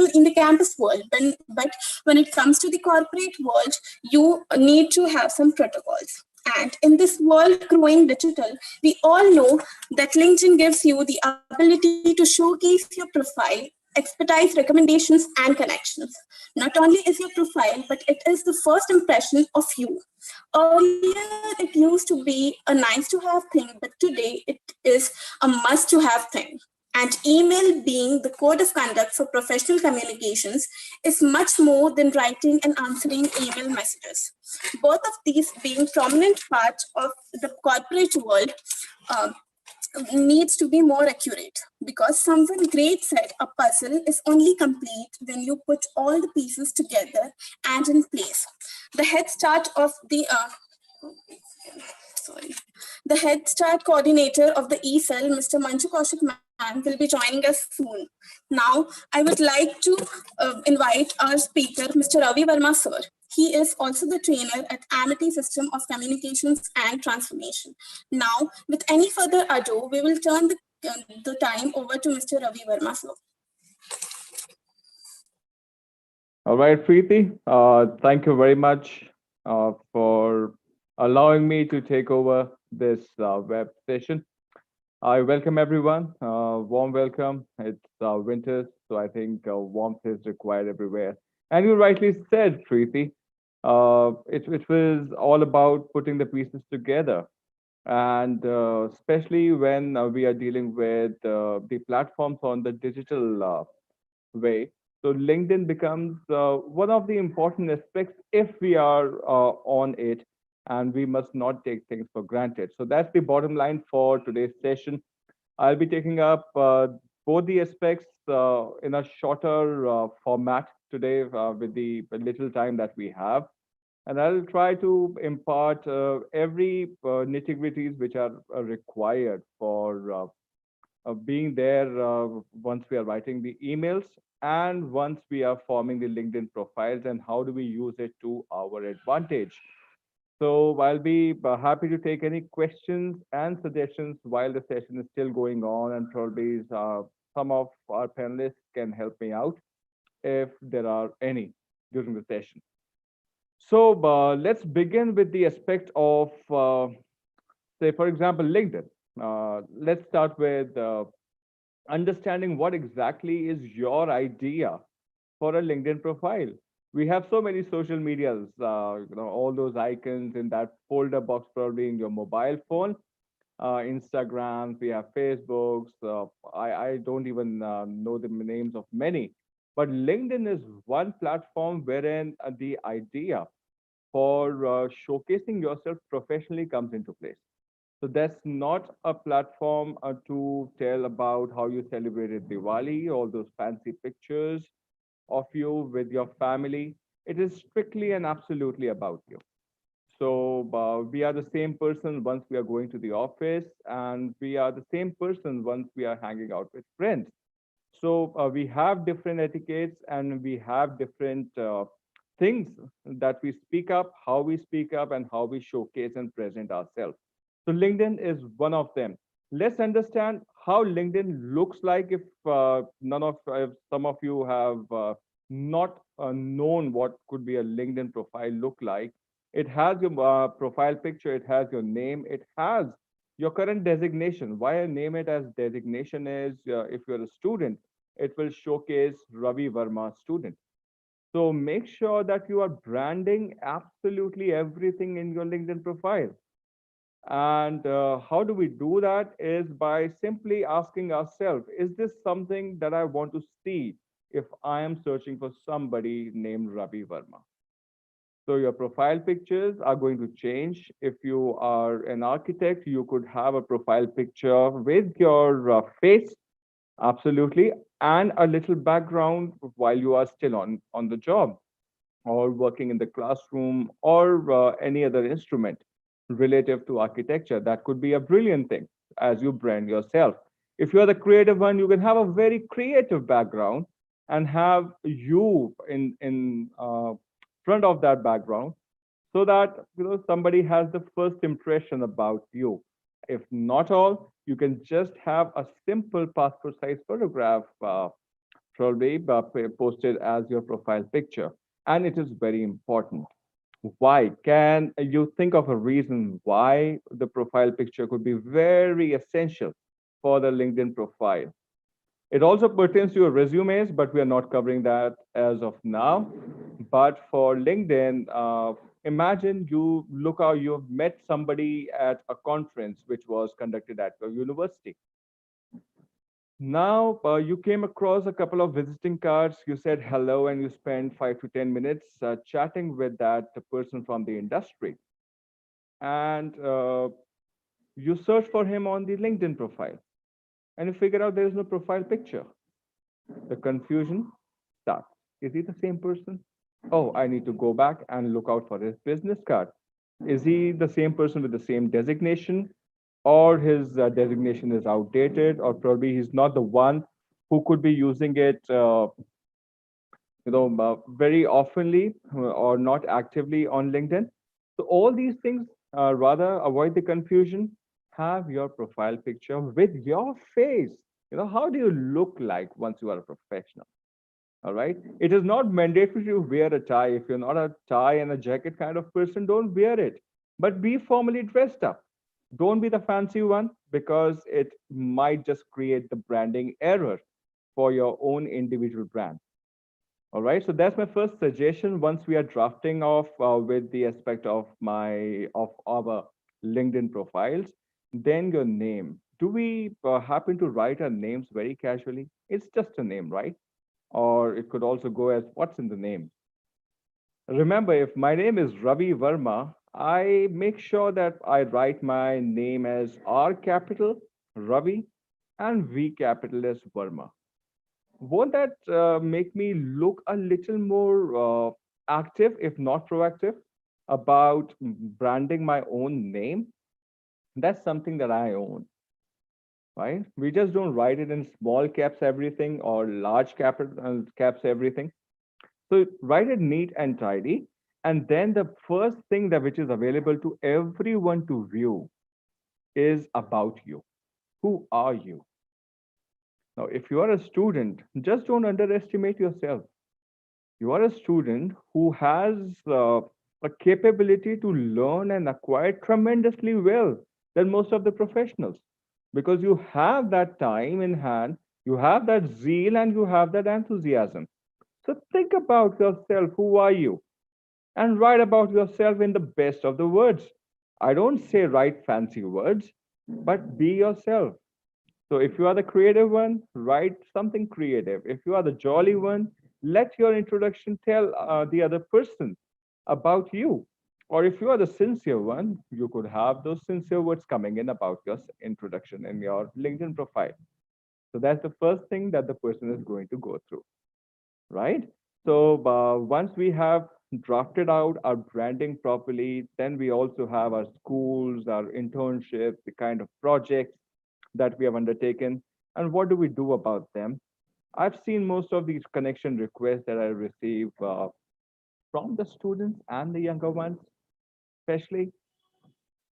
in the campus world, but when it comes to the corporate world, you need to have some protocols. And in this world growing digital, we all know that LinkedIn gives you the ability to showcase your profile, expertise, recommendations, and connections. Not only is your profile, but it is the first impression of you. Earlier, it used to be a nice to have thing, but today it is a must to have thing. And email, being the code of conduct for professional communications, is much more than writing and answering email messages. Both of these being prominent part of the corporate world, um, needs to be more accurate, because someone great said a puzzle is only complete when you put all the pieces together and in place. The head start of the sorry, the Head Start coordinator of the ESL, Mr. Manju Kaushik ma'am, will be joining us soon. Now, I would like to invite our speaker, Mr. Ravi Verma sir. He is also the trainer at Amity System of Communications and Transformation. Now, with any further ado, we will turn the time over to Mr. Ravi Verma sir. All right, Preeti, thank you very much for allowing me to take over this web session. I welcome everyone, warm welcome. It's winter, so I think warmth is required everywhere. And you rightly said, Preeti, it was all about putting the pieces together. And especially when we are dealing with the platforms on the digital way. So LinkedIn becomes one of the important aspects if we are on it, and we must not take things for granted. So that's the bottom line for today's session. I'll be taking up both the aspects in a shorter format today with the little time that we have. And I'll try to impart every nitty-gritties which are required for being there once we are writing the emails and once we are forming the LinkedIn profiles, and how do we use it to our advantage. So I'll be happy to take any questions and suggestions while the session is still going on, and probably some of our panelists can help me out if there are any during the session. So let's begin with the aspect of, say, for example, LinkedIn. Let's start with understanding what exactly is your idea for a LinkedIn profile. We have so many social medias, all those icons in that folder box, probably in your mobile phone. Instagrams, we have Facebooks. I don't even know the names of many, but LinkedIn is one platform wherein the idea for showcasing yourself professionally comes into place. So that's not a platform to tell about how you celebrated Diwali, all those fancy pictures of you with your family. It is strictly and absolutely about you. So we are the same person once we are going to the office, and we are the same person once we are hanging out with friends. So we have different etiquettes, and we have different things that we speak up, how we speak up, and how we showcase and present ourselves. So LinkedIn is one of them. Let's understand how LinkedIn looks like if if some of you have not known what could be a LinkedIn profile look like. It has your profile picture, it has your name, it has your current designation. Why I name it as designation is if you're a student, it will showcase Ravi Verma student. So make sure that you are branding absolutely everything in your LinkedIn profile. And how do we do that is by simply asking ourselves, is this something that I want to see if I am searching for somebody named Ravi Verma? So your profile pictures are going to change. If you are an architect, you could have a profile picture with your face, absolutely, and a little background while you are still on the job or working in the classroom or any other instrument relative to architecture. That could be a brilliant thing as you brand yourself. If you're the creative one, you can have a very creative background and have you in front of that background, so that somebody has the first impression about you. If not all, you can just have a simple passport size photograph probably posted as your profile picture. And it is very important. Why? Can you think of a reason why the profile picture could be very essential for the LinkedIn profile? It also pertains to your resumes, but we are not covering that as of now. But for LinkedIn, imagine you look how you've met somebody at a conference which was conducted at your university. Now, you came across a couple of visiting cards. You said hello, and you spent 5 to 10 minutes chatting with that person from the industry. And you search for him on the LinkedIn profile, and you figure out there is no profile picture. The confusion starts. Is he the same person? Oh, I need to go back and look out for his business card. Is he the same person with the same designation, or his designation is outdated, or probably he's not the one who could be using it, very oftenly or not actively on LinkedIn. So all these things, rather avoid the confusion. Have your profile picture with your face. How do you look like once you are a professional? All right. It is not mandatory to wear a tie. If you're not a tie and a jacket kind of person, don't wear it. But be formally dressed up. Don't be the fancy one, because it might just create the branding error for your own individual brand. All right. So that's my first suggestion. Once we are drafting off with the aspect of our LinkedIn profiles, then your name. Do we happen to write our names very casually? It's just a name, right? Or it could also go as what's in the name. Remember, if my name is Ravi Verma, I make sure that I write my name as R capital, Ravi, and V capital as Verma. Won't that make me look a little more active, if not proactive, about branding my own name? That's something that I own, right? We just don't write it in small caps everything or large caps everything. So write it neat and tidy. And then the first thing that which is available to everyone to view is about you. Who are you? Now, if you are a student, just don't underestimate yourself. You are a student who has a capability to learn and acquire tremendously well than most of the professionals, because you have that time in hand, you have that zeal, and you have that enthusiasm. So think about yourself. Who are you? And write about yourself in the best of the words. I don't say write fancy words, but be yourself. So if you are the creative one, write something creative. If you are the jolly one, let your introduction tell the other person about you. Or if you are the sincere one, you could have those sincere words coming in about your introduction in your LinkedIn profile. So that's the first thing that the person is going to go through, right? So once we have drafted out our branding properly, then we also have our schools, our internships, the kind of projects that we have undertaken, and what do we do about them? I've seen most of these connection requests that I receive from the students and the younger ones, especially.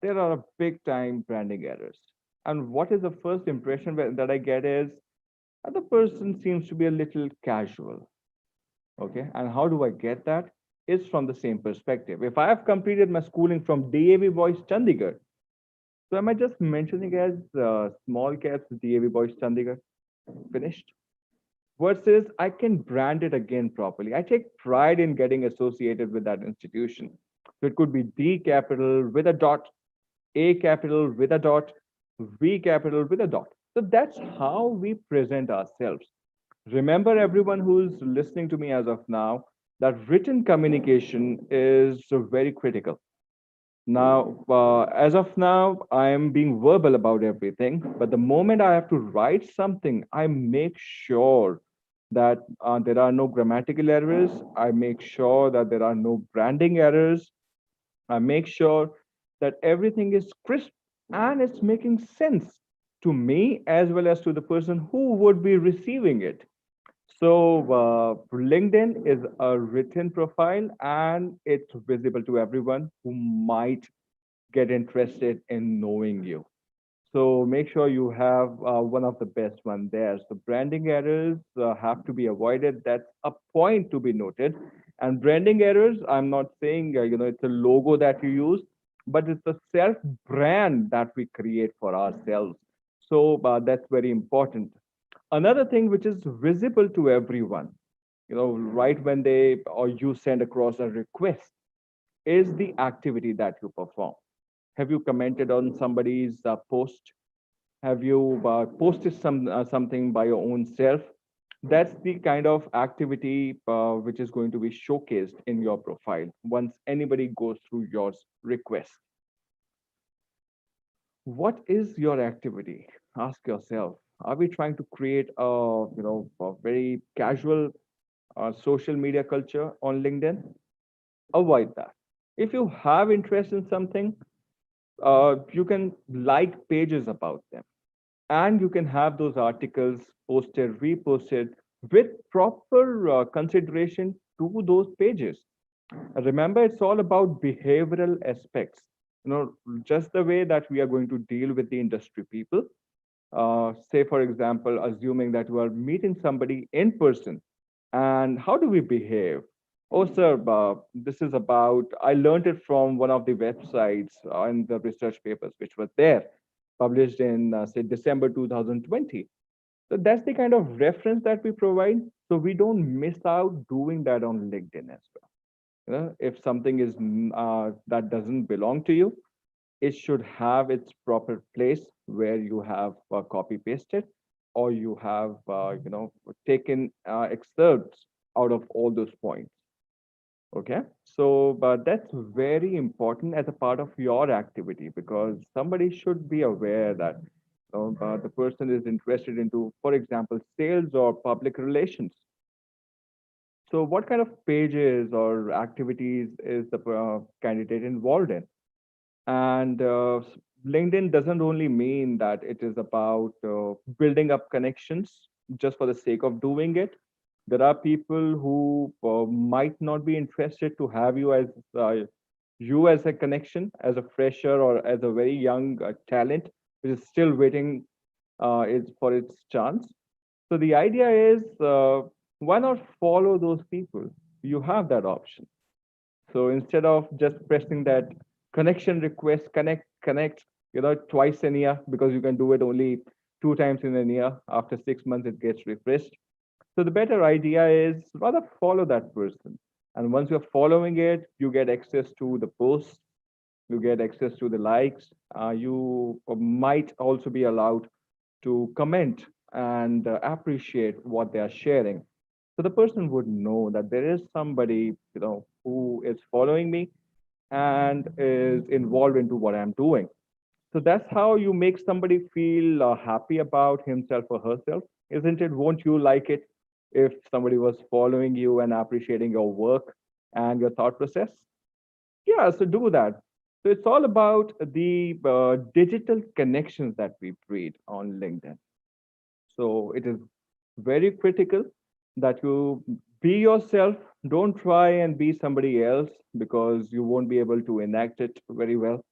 There are a big time branding errors. And what is the first impression that I get is the person seems to be a little casual. Okay. And how do I get that? Is from the same perspective. If I have completed my schooling from DAV Boys Chandigarh, so am I just mentioning as small caps DAV Boys Chandigarh? Finished. Versus I can brand it again properly. I take pride in getting associated with that institution. So it could be D capital with a dot, A capital with a dot, V capital with a dot. So that's how we present ourselves. Remember, everyone who's listening to me as of now, that written communication is very critical. Now, as of now, I am being verbal about everything, but the moment I have to write something, I make sure that there are no grammatical errors. I make sure that there are no branding errors. I make sure that everything is crisp and it's making sense to me as well as to the person who would be receiving it. So, LinkedIn is a written profile and it's visible to everyone who might get interested in knowing you. So make sure you have one of the best one there. So branding errors have to be avoided. That's a point to be noted. And branding errors, I'm not saying it's a logo that you use, but it's the self brand that we create for ourselves. So that's very important. Another thing which is visible to everyone, right when they or you send across a request, is the activity that you perform. Have you commented on somebody's post? Have you posted something by your own self? That's the kind of activity which is going to be showcased in your profile once anybody goes through your request. What is your activity? Ask yourself. Are we trying to create a very casual social media culture on LinkedIn? Avoid that. If you have interest in something, you can like pages about them, and you can have those articles posted, reposted with proper consideration to those pages. Remember, it's all about behavioral aspects. Just the way that we are going to deal with the industry people. Say, for example, assuming that you are meeting somebody in person, and how do we behave? Oh, sir, this is about, I learned it from one of the websites and the research papers which were there, published in, say, December 2020. So that's the kind of reference that we provide. So we don't miss out doing that on LinkedIn as well. If something is that doesn't belong to you, it should have its proper place where you have copy pasted, or you have taken excerpts out of all those points. Okay, so but that's very important as a part of your activity, because somebody should be aware that the person is interested into, for example, sales or public relations. So what kind of pages or activities is the candidate involved in? And LinkedIn doesn't only mean that it is about building up connections just for the sake of doing it. There are people who might not be interested to have you as a connection, as a fresher or as a very young talent, which is still waiting is for its chance. So the idea is, why not follow those people? You have that option. So instead of just pressing that connection request, connect, twice in a year, because you can do it only 2 times in a year. After 6 months, it gets refreshed. So the better idea is rather follow that person. And once you're following it, you get access to the posts, you get access to the likes. You might also be allowed to comment and appreciate what they are sharing. So the person would know that there is somebody, who is following me and is involved into what I'm doing. So that's how you make somebody feel happy about himself or herself, isn't it? Won't you like it if somebody was following you and appreciating your work and your thought process? Yeah, so do that. So it's all about the digital connections that we breed on LinkedIn. So it is very critical that you be yourself. Don't try and be somebody else, because you won't be able to enact it very well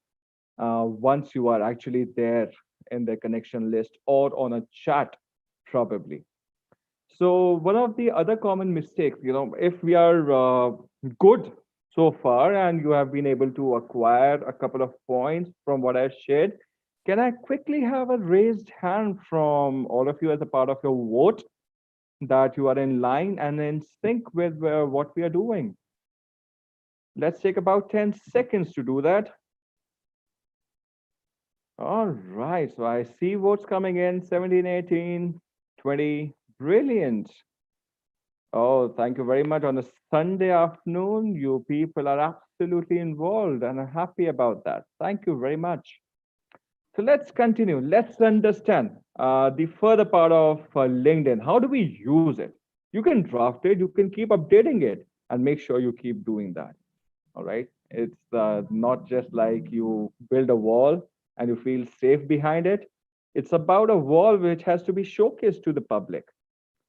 once you are actually there in the connection list or on a chat, probably. So one of the other common mistakes, if we are good so far and you have been able to acquire a couple of points from what I've shared, can I quickly have a raised hand from all of you as a part of your vote that you are in line and in sync with what we are doing? Let's take about 10 seconds to do that. All right, so I see votes coming in 17, 18, 20. Brilliant. Oh, thank you very much. On a Sunday afternoon, you people are absolutely involved, and I'm happy about that. Thank you very much. So let's continue. Let's understand the further part of LinkedIn. How do we use it? You can draft it, you can keep updating it, and make sure you keep doing that. All right. It's not just like you build a wall and you feel safe behind it. It's about a wall which has to be showcased to the public.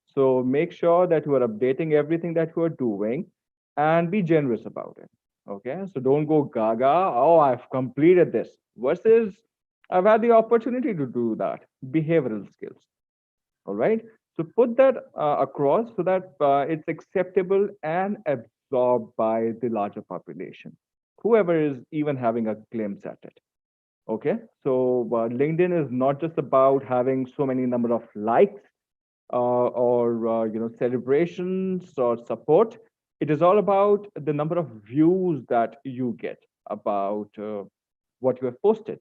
So make sure that you are updating everything that you are doing and be generous about it. Okay. So don't go gaga. Oh, I've completed this versus I've had the opportunity to do that. Behavioral skills. All right. So put that across so that it's acceptable and absorbed by the larger population, whoever is even having a glimpse at it. Okay. So LinkedIn is not just about having so many number of likes or celebrations or support. It is all about the number of views that you get about what you have posted.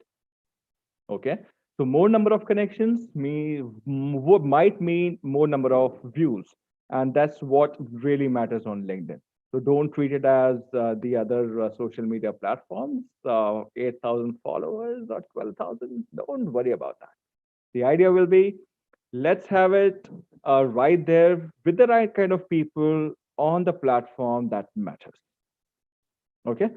Okay. So more number of connections might mean more number of views, and that's what really matters on LinkedIn. So don't treat it as the other social media platforms, 8,000 followers or 12,000. Don't worry about that. The idea will be, let's have it right there with the right kind of people on the platform that matters. Okay.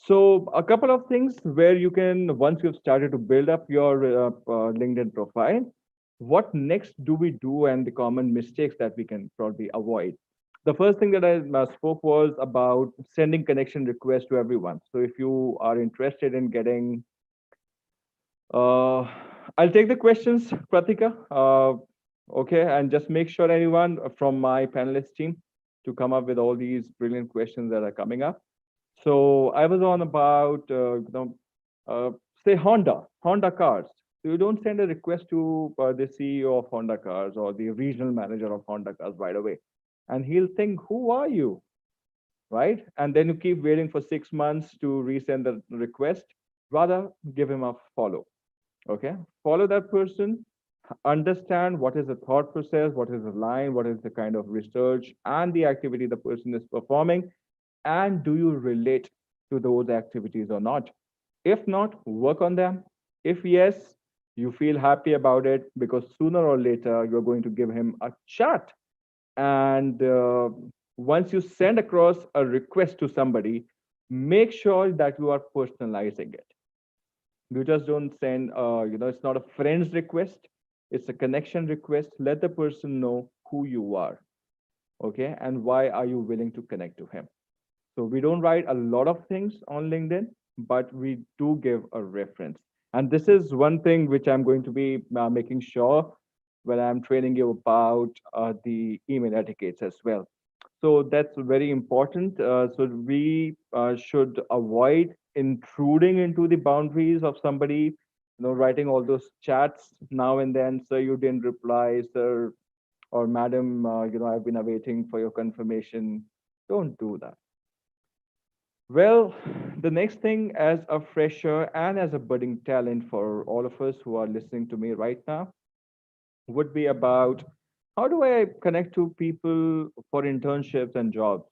So a couple of things where you can, once you've started to build up your LinkedIn profile, what next do we do and the common mistakes that we can probably avoid? The first thing that I spoke was about sending connection requests to everyone. So if you are interested in getting, uh, I'll take the questions, Pratika. Okay, and just make sure anyone from my panelist team to come up with all these brilliant questions that are coming up. So I was on about, uh, say Honda cars. So you don't send a request to the CEO of Honda cars or the regional manager of Honda cars right away. And he'll think, who are you? Right? And then you keep waiting for 6 months to resend the request. Rather, give him a follow. Okay? Follow that person, understand what is the thought process, what is the line, what is the kind of research and the activity the person is performing, and do you relate to those activities or not? If not, work on them. If yes, you feel happy about it because sooner or later you're going to give him a chat. And once you send across a request to somebody, make sure that you are personalizing it. You just don't send, it's not a friend's request, it's a connection request. Let the person know who you are, okay, and why are you willing to connect to him. So we don't write a lot of things on LinkedIn, but we do give a reference. And this is one thing which I'm going to be making sure when I'm training you about the email etiquettes as well. So that's very important. So we should avoid intruding into the boundaries of somebody, writing all those chats now and then. Sir, you didn't reply, sir, or madam, I've been awaiting for your confirmation. Don't do that. Well, the next thing as a fresher and as a budding talent for all of us who are listening to me right now would be about, how do I connect to people for internships and jobs?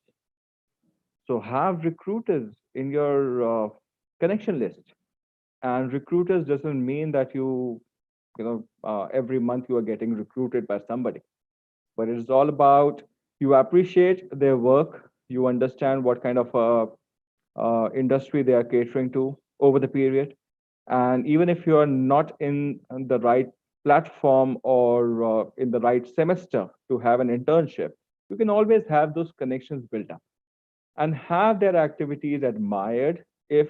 So have recruiters in your connection list. And recruiters doesn't mean that every month you are getting recruited by somebody, but it is all about, you appreciate their work, you understand what kind of industry they are catering to over the period. And even if you are not in the right platform or in the right semester to have an internship, you can always have those connections built up and have their activities admired if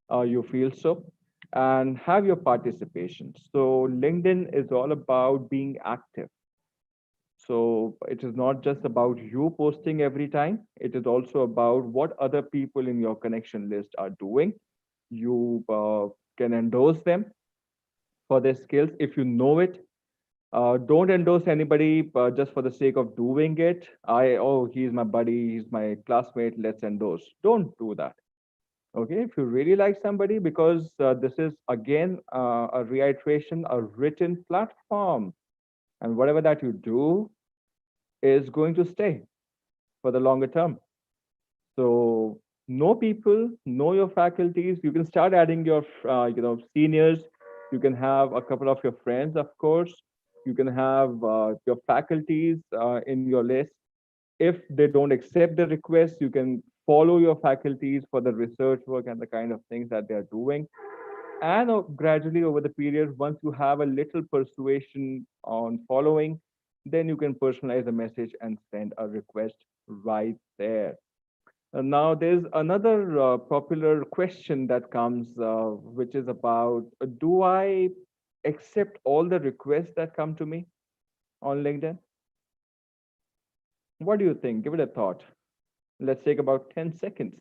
you feel so, and have your participation. So LinkedIn is all about being active. So it is not just about you posting every time. It is also about what other people in your connection list are doing. You can endorse them for their skills if you know it. Don't endorse anybody just for the sake of doing it. He's my buddy, he's my classmate, let's endorse. Don't do that. Okay, if you really like somebody, because this is again a reiteration, a written platform, and whatever that you do is going to stay for the longer term. So know people, know your faculties. You can start adding your seniors. You can have a couple of your friends, of course. You can have your faculties in your list. If they don't accept the request, you can follow your faculties for the research work and the kind of things that they're doing. And gradually over the period, once you have a little persuasion on following, then you can personalize a message and send a request right there. Now, there's another popular question that comes, which is about do I accept all the requests that come to me on LinkedIn? What do you think? Give it a thought. Let's take about 10 seconds.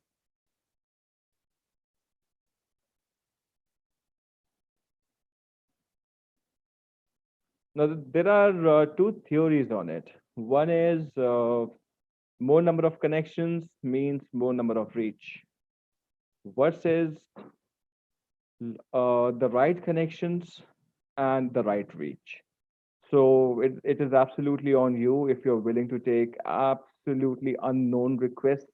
Now, there are two theories on it. One is more number of connections means more number of reach, versus the right connections and the right reach. So it is absolutely on you if you're willing to take absolutely unknown requests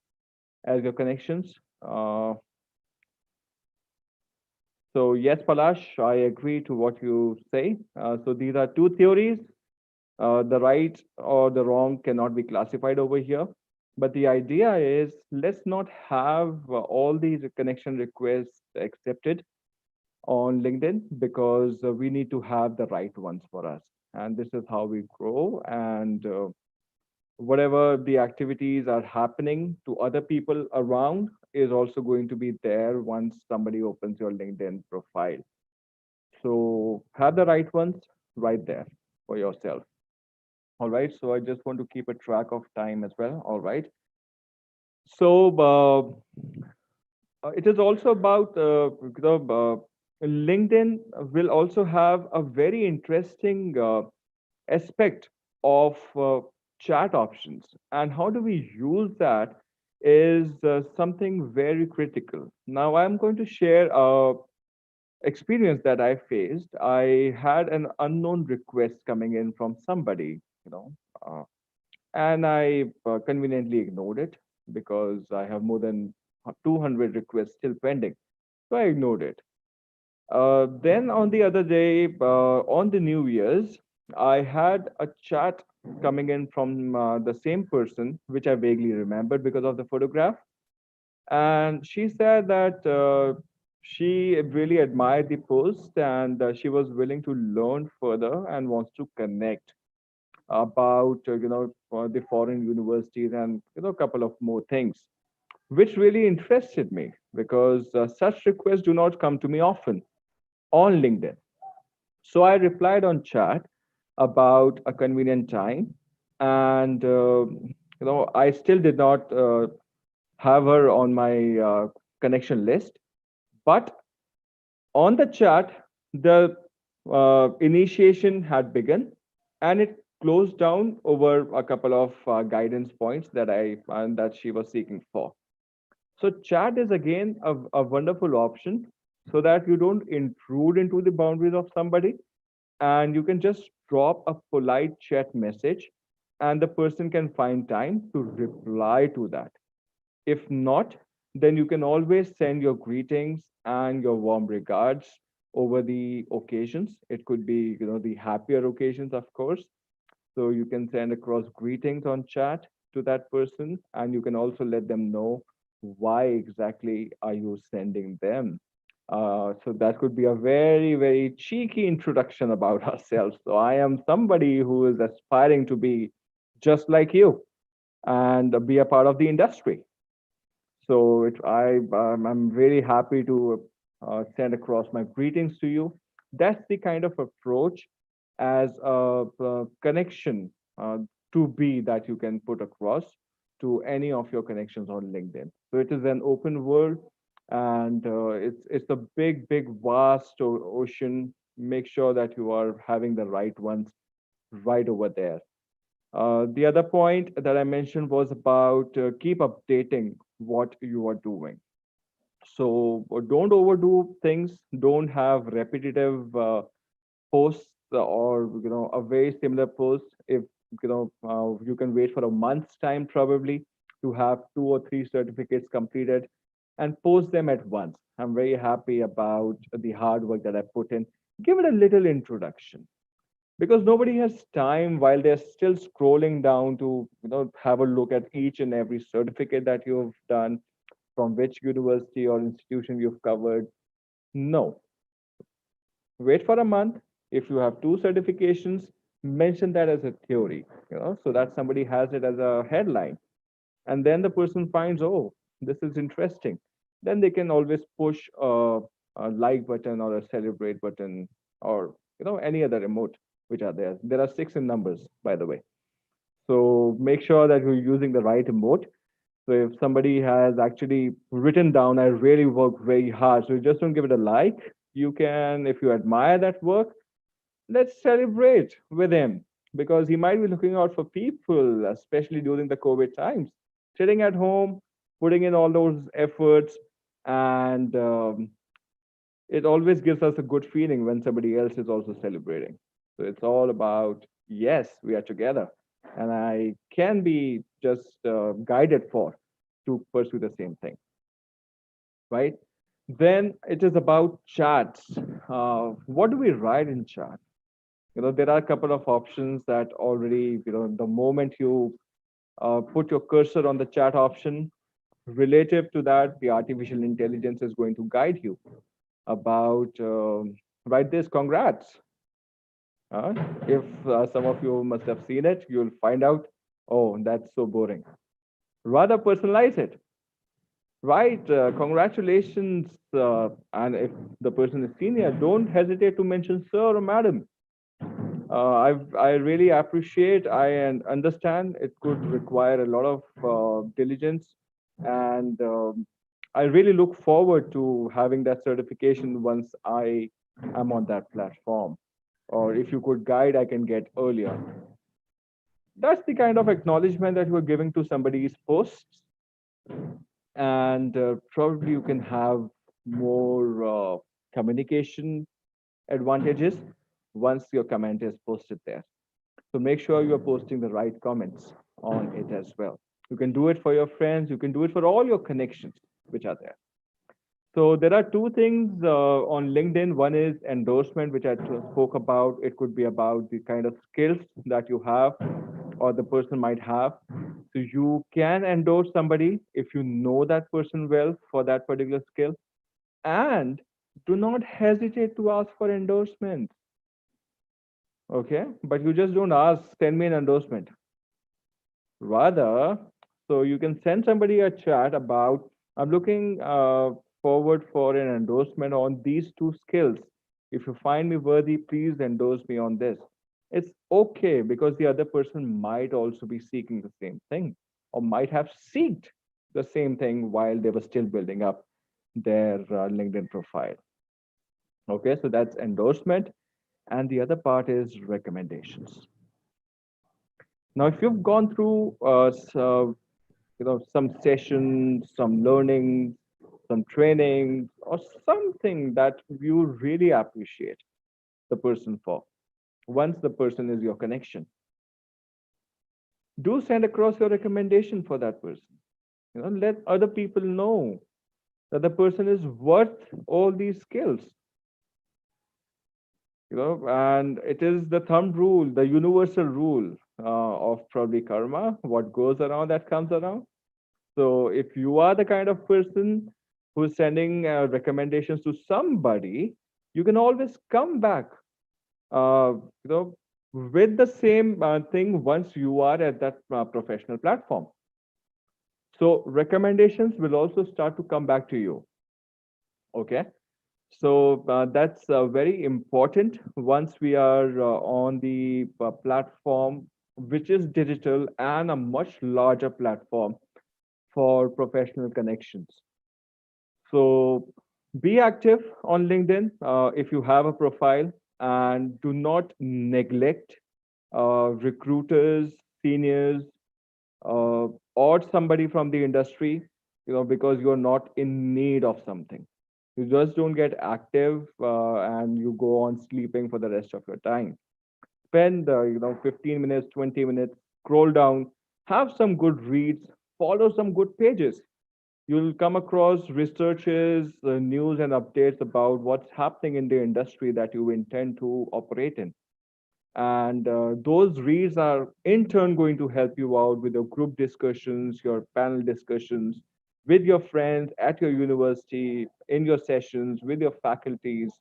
as your connections. So yes, Palash, I agree to what you say. So these are two theories. The right or the wrong cannot be classified over here. But the idea is let's not have all these connection requests accepted on LinkedIn, because we need to have the right ones for us. And this is how we grow. And whatever the activities are happening to other people around is also going to be there once somebody opens your LinkedIn profile. So have the right ones right there for yourself. All right. So I just want to keep a track of time as well. All right. So it is also about LinkedIn will also have a very interesting aspect of chat options, and how do we use that is something very critical. Now I'm going to share a experience that I faced. I had an unknown request coming in from somebody, uh, and I conveniently ignored it because I have more than 200 requests still pending. So I ignored it. Then on the other day, on the New Year's, I had a chat coming in from the same person, which I vaguely remembered because of the photograph. And she said that she really admired the post, and she was willing to learn further and wants to connect about the foreign universities and a couple of more things, which really interested me because such requests do not come to me often on LinkedIn. So I replied on chat about a convenient time, and I still did not have her on my connection list, but on the chat, the initiation had begun, and it closed down over a couple of guidance points that I and that she was seeking for. So chat is again a wonderful option so that you don't intrude into the boundaries of somebody, and you can just drop a polite chat message, and the person can find time to reply to that. If not, then you can always send your greetings and your warm regards over the occasions. It could be, the happier occasions, of course. So you can send across greetings on chat to that person, and you can also let them know why exactly are you sending them. So that could be a very, very cheeky introduction about ourselves. So I am somebody who is aspiring to be just like you and be a part of the industry. So I'm really happy to send across my greetings to you. That's the kind of approach as a connection to be that you can put across to any of your connections on LinkedIn. So it is an open world, and it's a big, big, vast ocean. Make sure that you are having the right ones right over there. The other point that I mentioned was about keep updating what you are doing. So don't overdo things. Don't have repetitive posts or a very similar post. If you can wait for a month's time probably to have 2 or 3 certificates completed and post them at once. I'm very happy about the hard work that I put in. Give it a little introduction, because nobody has time while they're still scrolling down to have a look at each and every certificate that you've done, from which university or institution you've covered. No, wait for a month. If you have 2 certifications, mention that as a theory, so that somebody has it as a headline, and then the person finds, oh, this is interesting, then they can always push a like button or a celebrate button, or any other emote which are there. There are six in numbers, by the way. So make sure that you're using the right emote. So if somebody has actually written down, I really work very hard, so you just don't give it a like. You can, if you admire that work, let's celebrate with him, because he might be looking out for people, especially during the COVID times, sitting at home, putting in all those efforts, and it always gives us a good feeling when somebody else is also celebrating. So it's all about, yes, we are together, and I can be just guided for to pursue the same thing, right? Then it is about chats. What do we write in chat? There are a couple of options that already, the moment you put your cursor on the chat option, relative to that, the artificial intelligence is going to guide you about, write this, congrats. If some of you must have seen it, you'll find out, oh, that's so boring. Rather personalize it. Right, congratulations. And if the person is senior, don't hesitate to mention sir or madam. I really appreciate, understand it could require a lot of diligence, and I really look forward to having that certification once I am on that platform. Or if you could guide, I can get earlier. That's the kind of acknowledgement that you're giving to somebody's posts, and probably you can have more communication advantages once your comment is posted there. So make sure you're posting the right comments on it as well. You can do it for your friends, you can do it for all your connections which are there. So there are two things on LinkedIn. One is endorsement, which I spoke about. It could be about the kind of skills that you have or the person might have. So you can endorse somebody if you know that person well for that particular skill. And do not hesitate to ask for endorsement. Okay, but you just don't ask, send me an endorsement. Rather, so you can send somebody a chat about, I'm looking forward for an endorsement on these two skills. If you find me worthy, please endorse me on this. It's okay, because the other person might also be seeking the same thing, or might have sought the same thing while they were still building up their LinkedIn profile. Okay, so that's endorsement. And the other part is recommendations. Now, if you've gone through some sessions, some learning, some training, or something that you really appreciate the person for, once the person is your connection, do send across your recommendation for that person. Let other people know that the person is worth all these skills. And it is the thumb rule, the universal rule of probably karma. What goes around, that comes around. So if you are the kind of person who's sending recommendations to somebody, you can always come back, uh, you know, with the same thing once you are at that professional platform. So recommendations will also start to come back to you. Okay. So that's very important once we are on the platform, which is digital and a much larger platform for professional connections. So be active on LinkedIn if you have a profile, and do not neglect recruiters, seniors, or somebody from the industry, because you're not in need of something. You just don't get active and you go on sleeping for the rest of your time. Spend 15 minutes, 20 minutes, scroll down, have some good reads, follow some good pages. You'll come across researches, news, and updates about what's happening in the industry that you intend to operate in. And those reads are in turn going to help you out with your group discussions, your panel discussions, with your friends at your university, in your sessions, with your faculties.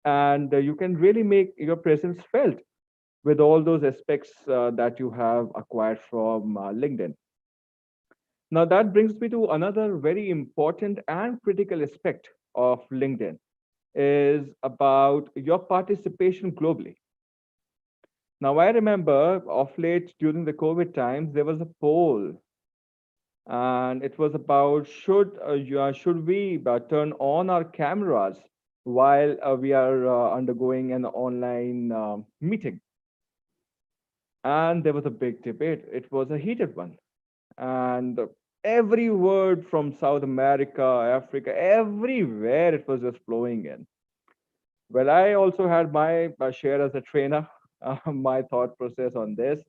And you can really make your presence felt with all those aspects that you have acquired from LinkedIn. Now, that brings me to another very important and critical aspect of LinkedIn is about your participation globally. Now, I remember of late during the COVID times, there was a poll, and it was about should we turn on our cameras while we are undergoing an online meeting? And there was a big debate. It was a heated one, and every word from South America, Africa, everywhere it was just flowing in. Well, I also had my share as a trainer, my thought process on this.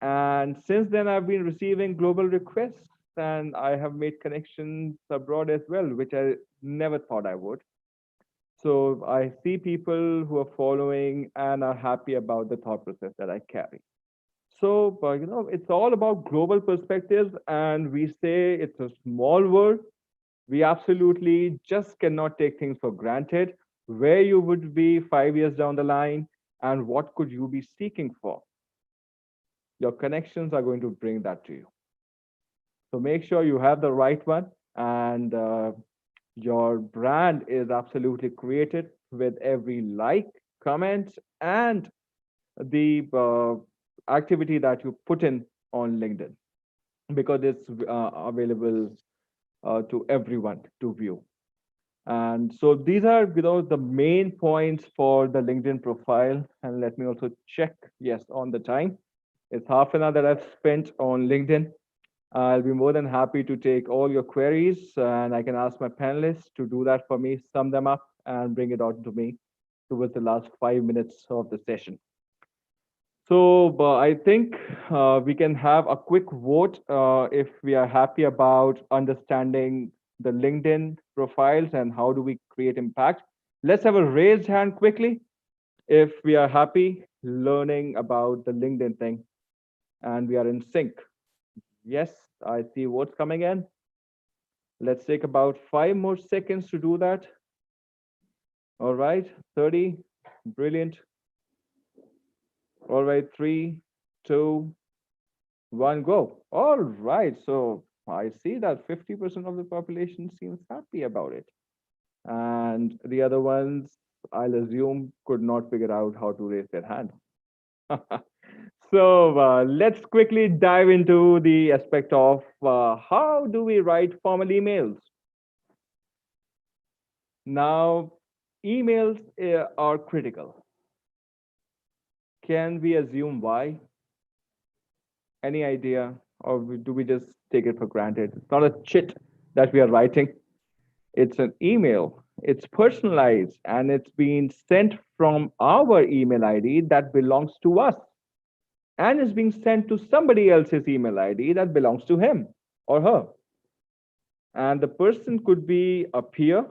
And since then, I've been receiving global requests and I have made connections abroad as well, which I never thought I would. So I see people who are following and are happy about the thought process that I carry. So, it's all about global perspectives, and we say it's a small world. We absolutely just cannot take things for granted. Where you would be 5 years down the line, and what could you be seeking for? Your connections are going to bring that to you. So make sure you have the right one, and your brand is absolutely created with every like, comment, and the activity that you put in on LinkedIn, because it's available to everyone to view. And so these are, the main points for the LinkedIn profile. And let me also check, yes, on the time. It's half an hour that I've spent on LinkedIn. I'll be more than happy to take all your queries, and I can ask my panelists to do that for me, sum them up, and bring it out to me towards the last 5 minutes of the session. So I think we can have a quick vote if we are happy about understanding the LinkedIn profiles and how do we create impact. Let's have a raised hand quickly if we are happy learning about the LinkedIn thing and we are in sync. Yes, I see votes coming in. Let's take about 5 more seconds to do that. All right, 30, brilliant. All right, 3, 2, 1, go. All right, so I see that 50% of the population seems happy about it. And the other ones, I'll assume, could not figure out how to raise their hand. So let's quickly dive into the aspect of how do we write formal emails. Now, emails are critical. Can we assume why? Any idea? Or do we just take it for granted? It's not a chit that we are writing. It's an email. It's personalized and it's being sent from our email ID that belongs to us and is being sent to somebody else's email ID that belongs to him or her. And the person could be a peer,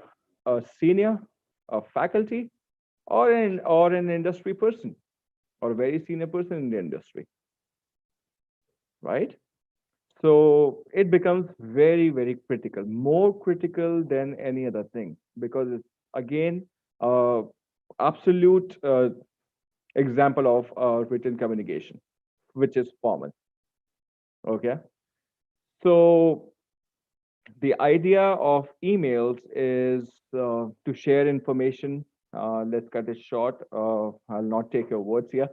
a senior, a faculty, or an industry person or a very senior person in the industry, right? So it becomes very, very critical, more critical than any other thing, because it's again absolute example of written communication, which is formal. Okay. So the idea of emails is to share information. Let's cut it short. I'll not take your words here.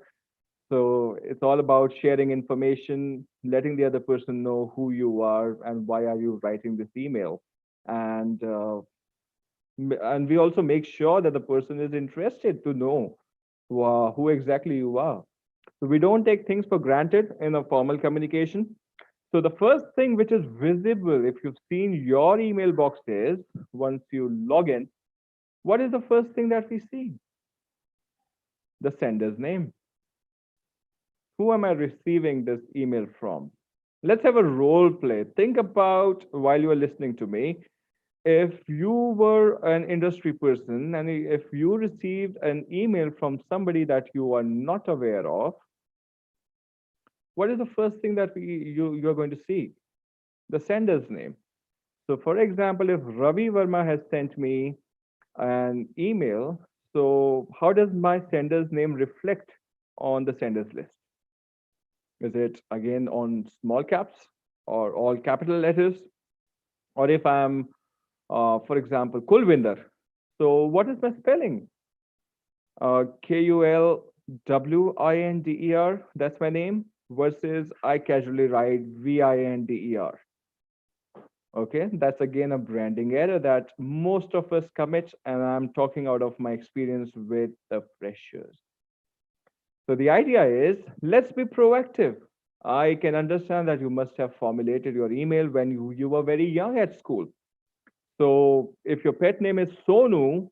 So it's all about sharing information, letting the other person know who you are and why are you writing this email. And and we also make sure that the person is interested to know who exactly you are. So we don't take things for granted in a formal communication. So the first thing which is visible if you've seen your email boxes once you log in, what is the first thing that we see? The sender's name. Who am I receiving this email from? Let's have a role play. Think about while you are listening to me. If you were an industry person and if you received an email from somebody that you are not aware of, what is the first thing that you're going to see? The sender's name. So for example, if Ravi Verma has sent me an email, so how does my sender's name reflect on the sender's list? Is it again on small caps or all capital letters, or if I'm, for example, Kulvinder. So what is my spelling? Kulwinder, that's my name, versus I casually write Vinder. Okay, that's again a branding error that most of us commit, and I'm talking out of my experience with the freshers. So the idea is, let's be proactive. I can understand that you must have formulated your email when you were very young at school. So if your pet name is Sonu,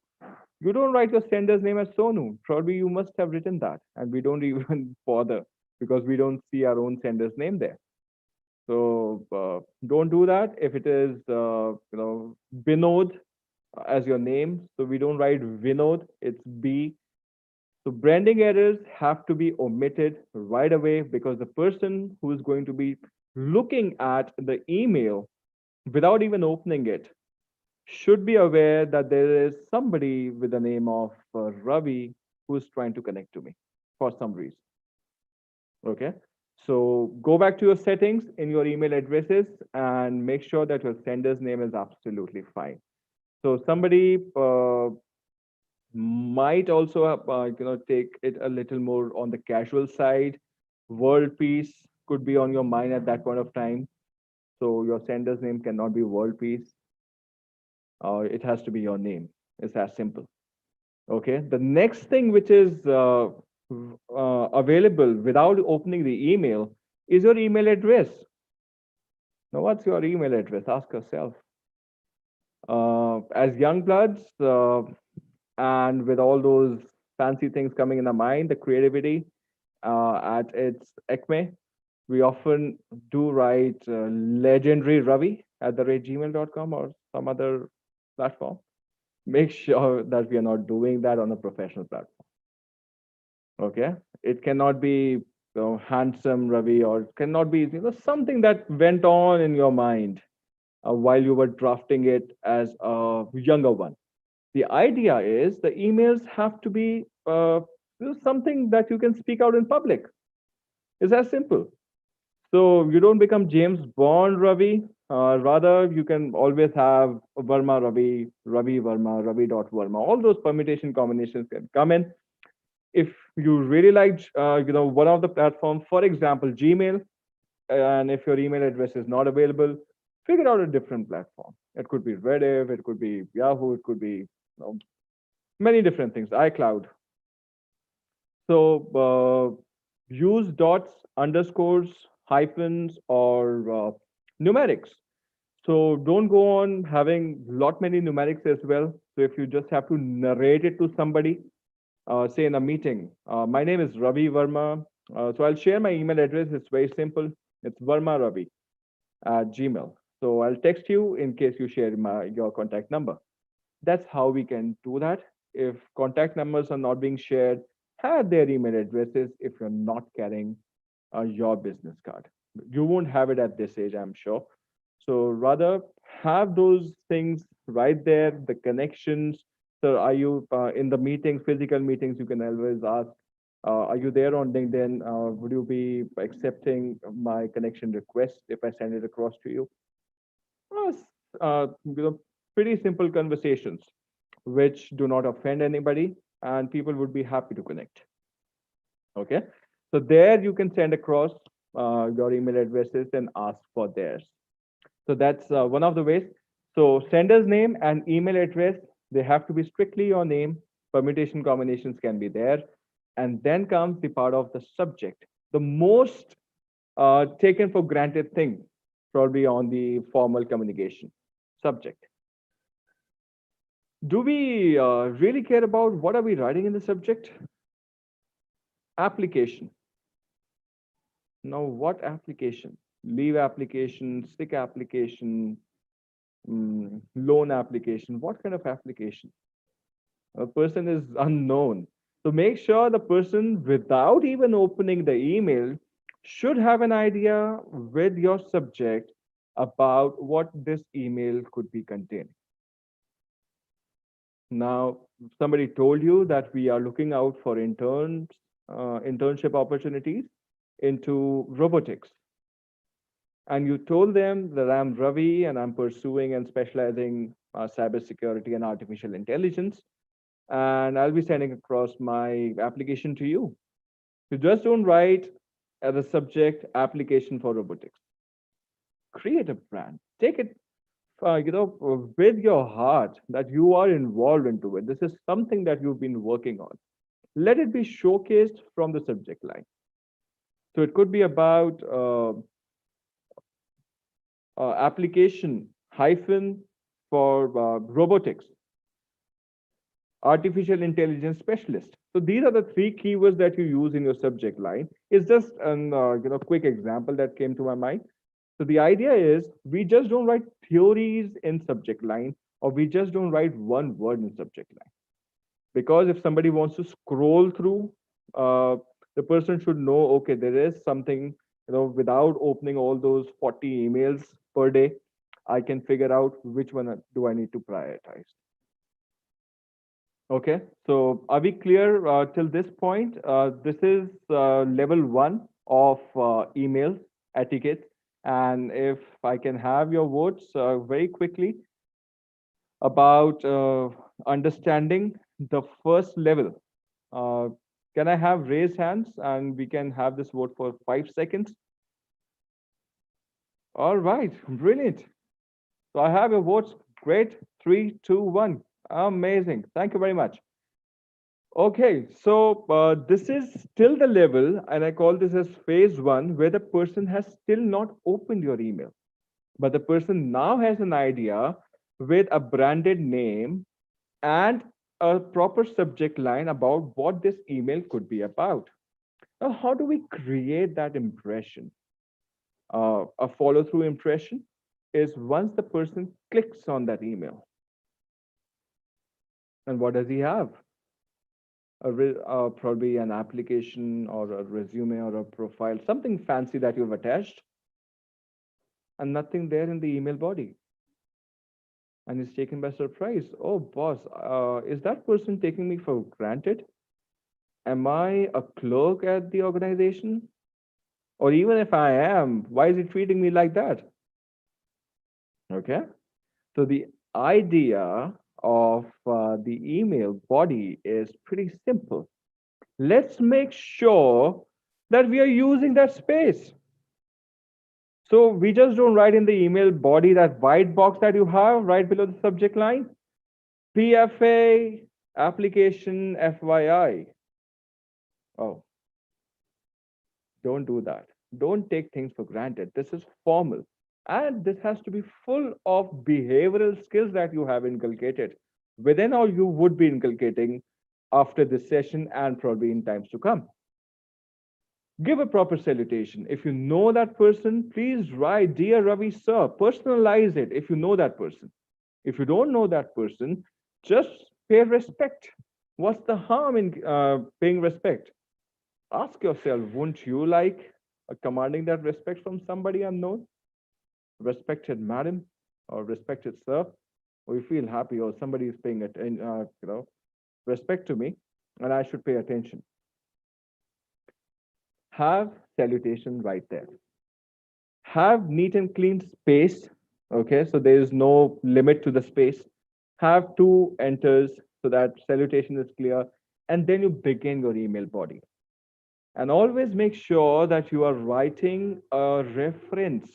you don't write your sender's name as Sonu. Probably you must have written that, and we don't even bother because we don't see our own sender's name there. So don't do that. If it is, Binod as your name, so we don't write Vinod, it's B. So branding errors have to be omitted right away because the person who is going to be looking at the email without even opening it should be aware that there is somebody with the name of Ravi who is trying to connect to me for some reason. Okay. So go back to your settings in your email addresses and make sure that your sender's name is absolutely fine. So somebody might also take it a little more on the casual side. World peace could be on your mind at that point of time. So your sender's name cannot be world peace. It has to be your name. It's as simple. Okay. The next thing which is available without opening the email is your email address. Now, what's your email address? Ask yourself. As young bloods, and with all those fancy things coming in the mind, the creativity at its acme, we often do write legendary Ravi at the rate gmail.com or some other platform. Make sure that we are not doing that on a professional platform. Okay, it cannot be handsome Ravi, or it cannot be something that went on in your mind while you were drafting it as a younger one. The idea is the emails have to be something that you can speak out in public. It's as simple. So you don't become James Bond Ravi. Rather, you can always have Verma Ravi, Ravi Verma, Ravi dot Verma. All those permutation combinations can come in. If you really like, one of the platforms, for example, Gmail, and if your email address is not available, figure out a different platform. It could be Rediff, it could be Yahoo, it could be many different things, iCloud. So use dots, underscores, hyphens, or numerics. So don't go on having lot many numerics as well. So if you just have to narrate it to somebody, say in a meeting, my name is Ravi Verma. So I'll share my email address. It's very simple. It's Verma Ravi at Gmail. So I'll text you in case you share your contact number. That's how we can do that. If contact numbers are not being shared, have their email addresses if you're not carrying your business card. You won't have it at this age, I'm sure. So rather have those things right there, the connections. So are you in the meeting, physical meetings, you can always ask, are you there on LinkedIn? Would you be accepting my connection request if I send it across to you? Yes, pretty simple conversations which do not offend anybody, and people would be happy to connect. Okay, so there you can send across your email addresses and ask for theirs. So that's one of the ways. So sender's name and email address, they have to be strictly your name. Permutation combinations can be there. And then comes the part of the subject, the most taken for granted thing, probably on the formal communication subject. Do we really care about what are we writing in the subject? Application. Now, what application? Leave application, sick application, loan application. What kind of application? A person is unknown. So make sure the person, without even opening the email, should have an idea with your subject about what this email could be containing. Now, somebody told you that we are looking out for internship opportunities into robotics. and you told them that I'm Ravi and I'm pursuing and specializing cybersecurity and artificial intelligence, and I'll be sending across my application to you. You just don't write as a subject application for robotics. Create a brand. Take it, with your heart that you are involved into it. This is something that you've been working on. Let it be showcased from the subject line. So it could be about application hyphen for robotics, artificial intelligence specialist. So these are the three keywords that you use in your subject line. It's just an quick example that came to my mind. So the idea is we just don't write theories in subject line, or we just don't write one word in subject line. Because if somebody wants to scroll through, the person should know, okay, there is something, without opening all those 40 emails per day, I can figure out which one do I need to prioritize. Okay, so are we clear till this point? This is level one of email etiquette. And if I can have your votes very quickly about understanding the first level. Uh, can I have raised hands and we can have this vote for 5 seconds? All right, brilliant. So I have your votes. Great. 3, 2, 1. Amazing. Thank you very much. Okay, so this is still the level, and I call this as phase one, where the person has still not opened your email. But the person now has an idea with a branded name and a proper subject line about what this email could be about. Now, how do we create that impression? A follow through impression is once the person clicks on that email. And what does he have? Probably an application or a resume or a profile, something fancy that you've attached, and nothing there in the email body. And he's taken by surprise. Oh, boss, is that person taking me for granted? Am I a clerk at the organization? Or even if I am, why is he treating me like that? Okay. So the idea of the email body is pretty simple. Let's make sure that we are using that space. So we just don't write in the email body that white box that you have right below the subject line. PFA application FYI. Oh, don't do that. Don't take things for granted. This is formal. And this has to be full of behavioral skills that you have inculcated within or you would be inculcating after this session and probably in times to come. Give a proper salutation. If you know that person, please write, Dear Ravi Sir, personalize it if you know that person. If you don't know that person, just pay respect. What's the harm in paying respect? Ask yourself, wouldn't you like commanding that respect from somebody unknown? Respected madam or respected sir, or you feel happy or somebody is paying attention, respect to me and I should pay attention. Have salutation right there. Have neat and clean space. Okay, so there is no limit to the space. Have two enters so that salutation is clear, and then you begin your email body. And always make sure that you are writing a reference.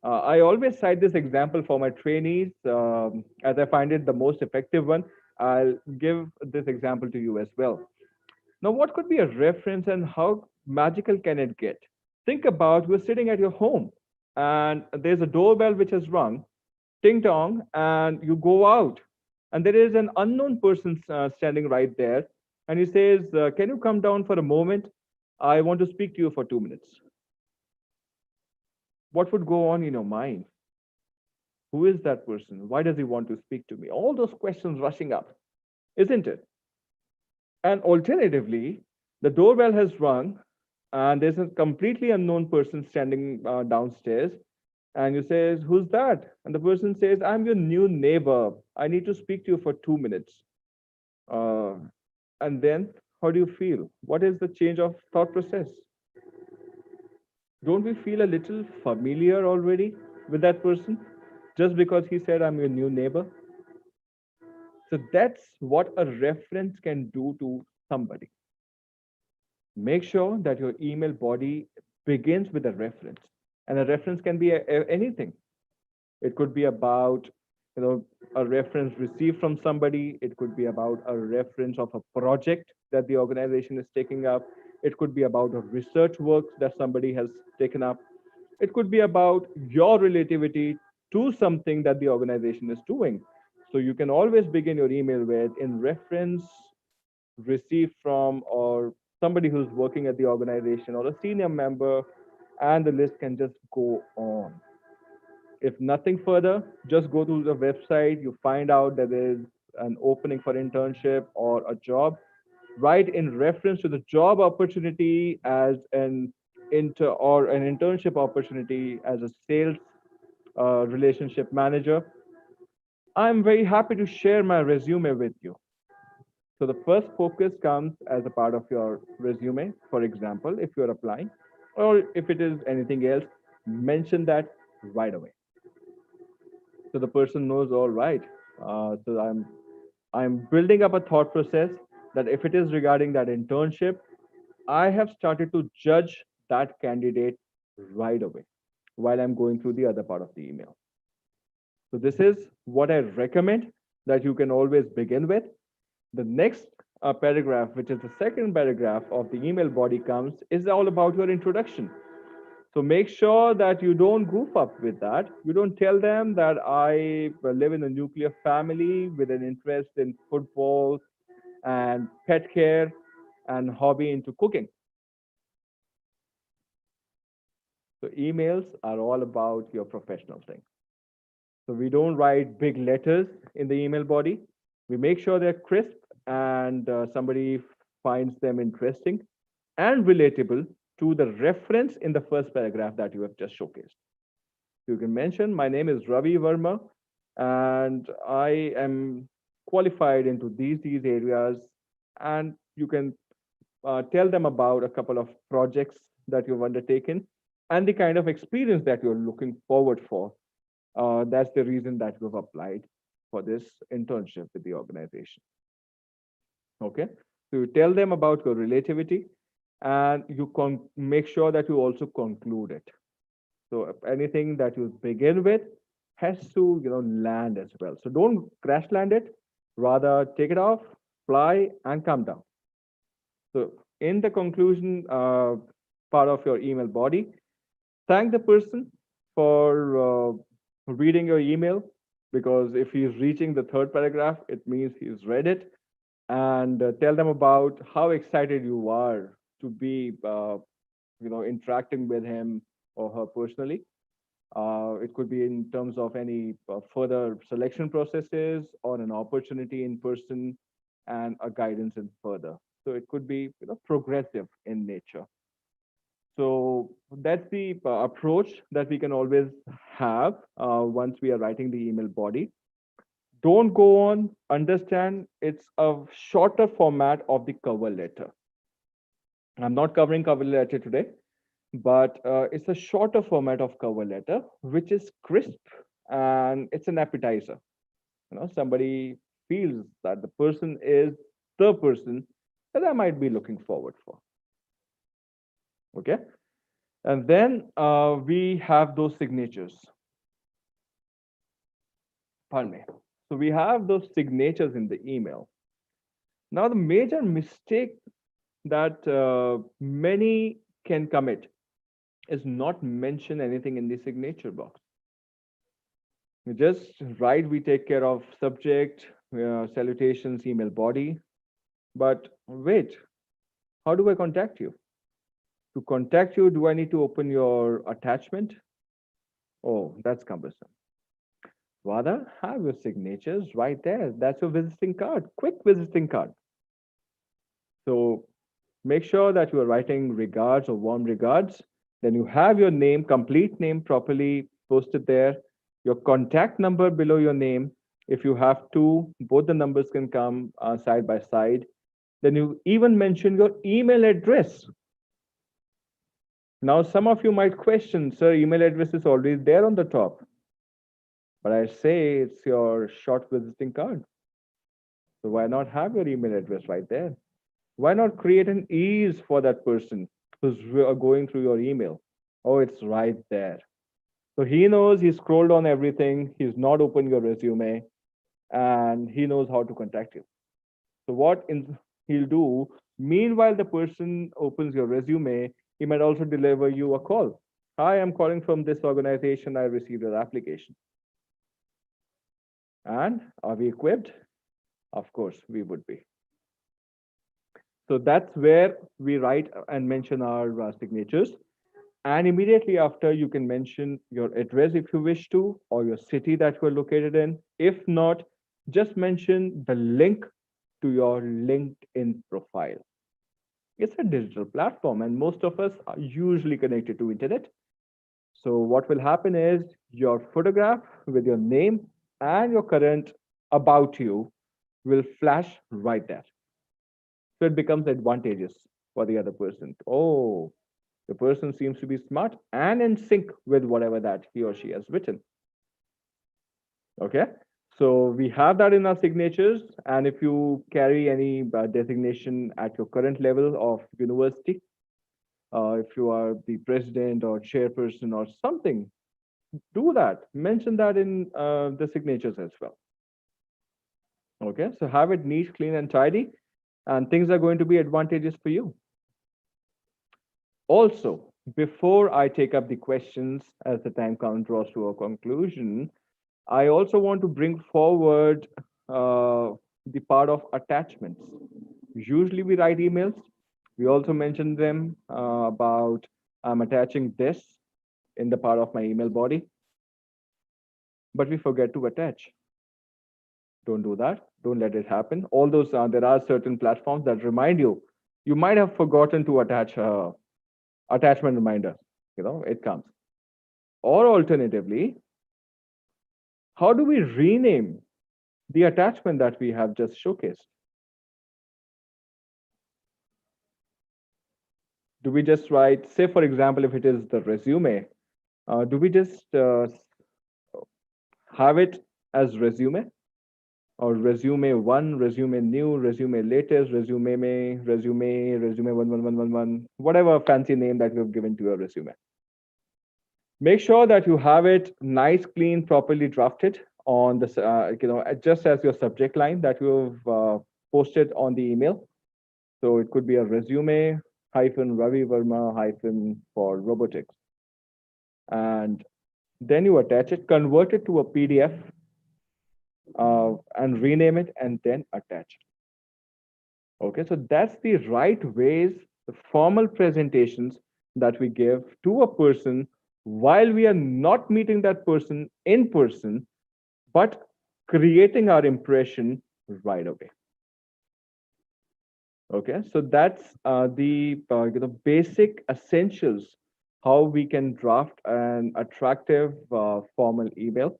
I always cite this example for my trainees as I find it the most effective one. I'll give this example to you as well. Now, what could be a reference and how magical can it get? Think about you're sitting at your home and there's a doorbell which has rung, ting tong, and you go out and there is an unknown person standing right there and he says, Can you come down for a moment? I want to speak to you for 2 minutes. What would go on in your mind? Who is that person? Why does he want to speak to me? All those questions rushing up, isn't it? And alternatively, the doorbell has rung and there's a completely unknown person standing downstairs. And you say, Who's that? And the person says, I'm your new neighbor. I need to speak to you for 2 minutes. Uh, and then how do you feel? What is the change of thought process? Don't we feel a little familiar already with that person just because he said, I'm your new neighbor? So that's what a reference can do to somebody. Make sure that your email body begins with a reference. And a reference can be anything. It could be about, you know, a reference received from somebody. It could be about a reference of a project that the organization is taking up. It could be about a research work that somebody has taken up. It could be about your relativity to something that the organization is doing. So you can always begin your email with in reference received from or somebody who's working at the organization or a senior member, and the list can just go on. If nothing further, just go to the website, you find out that there is an opening for internship or a job. Write in reference to the job opportunity as an internship opportunity as a sales relationship manager. I'm very happy to share my resume with you. So the first focus comes as a part of your resume. For example, if you're applying, or if it is anything else, mention that right away. So the person knows, all right. So I'm building up a thought process that if it is regarding that internship, I have started to judge that candidate right away while I'm going through the other part of the email. So this is what I recommend that you can always begin with. The next paragraph, which is the second paragraph of the email body comes, is all about your introduction. So make sure that you don't goof up with that. You don't tell them that I live in a nuclear family with an interest in football and pet care and hobby into cooking. So emails are all about your professional thing. So we don't write big letters in the email body. We make sure they're crisp and somebody finds them interesting and relatable to the reference in the first paragraph that you have just showcased. You can mention, my name is Ravi Verma, and I am qualified into these areas. And you can tell them about a couple of projects that you've undertaken and the kind of experience that you're looking forward for. That's the reason that you've applied for this internship with the organization. Okay. So you tell them about your relativity and you make sure that you also conclude it. So if anything that you begin with has to, land as well. So don't crash land it, rather take it off, fly and come down. So in the conclusion part of your email body, thank the person for reading your email, because if he's reaching the third paragraph, it means he's read it. And tell them about how excited you are to be, interacting with him or her personally. It could be in terms of any further selection processes or an opportunity in person and a guidance in further. So it could be, progressive in nature. So that's the approach that we can always have once we are writing the email body. Don't go on, understand it's a shorter format of the cover letter. I'm not covering cover letter today, but it's a shorter format of cover letter, which is crisp and it's an appetizer. Somebody feels that the person is the person that I might be looking forward for. Okay. And then we have those signatures. Pardon me. So we have those signatures in the email. Now, the major mistake that many can commit is not mention anything in the signature box. We just write, we take care of subject, salutations, email body. But wait, how do I contact you? To contact you, do I need to open your attachment? Oh, that's cumbersome. Rather, have your signatures right there. That's your visiting card, quick visiting card. So make sure that you are writing regards or warm regards. Then you have your name, complete name properly posted there, your contact number below your name. If you have two, both the numbers can come side by side. Then you even mention your email address. Now, some of you might question, sir, email address is already there on the top. But I say it's your short visiting card. So why not have your email address right there? Why not create an ease for that person who's going through your email? Oh, it's right there. So he knows he scrolled on everything. He's not opened your resume and he knows how to contact you. So he'll do, meanwhile, the person opens your resume, he might also deliver you a call. Hi, I'm calling from this organization. I received your application. And are we equipped? Of course, we would be. So that's where we write and mention our signatures. And immediately after, you can mention your address if you wish to, or your city that you're located in. If not, just mention the link to your LinkedIn profile. It's a digital platform, and most of us are usually connected to internet. So what will happen is your photograph with your name and your current about you will flash right there. So it becomes advantageous for the other person. Oh, the person seems to be smart and in sync with whatever that he or she has written. Okay. So we have that in our signatures. And if you carry any designation at your current level of university, if you are the president or chairperson or something, do that. Mention that in the signatures as well. Okay. So have it neat, clean, and tidy, and things are going to be advantageous for you. Also, before I take up the questions as the time count draws to a conclusion, I also want to bring forward the part of attachments. Usually we write emails. We also mention them about I'm attaching this in the part of my email body, but we forget to attach. Don't do that. Don't let it happen. All those there are certain platforms that remind you. You might have forgotten to attach attachment reminder. It comes. Or alternatively, how do we rename the attachment that we have just showcased? Do we just write, say, for example, if it is the resume, do we just have it as resume or resume one, resume new, resume latest, resume 11111, whatever fancy name that you've given to your resume? Make sure that you have it nice, clean, properly drafted on this, just as your subject line that you've posted on the email. So it could be a resume hyphen Ravi Verma hyphen for robotics. And then you attach it, convert it to a PDF, and rename it, and then attach it. Okay, so that's the right ways, the formal presentations that we give to a person while we are not meeting that person in person, but creating our impression right away. Okay, so that's the basic essentials how we can draft an attractive formal email.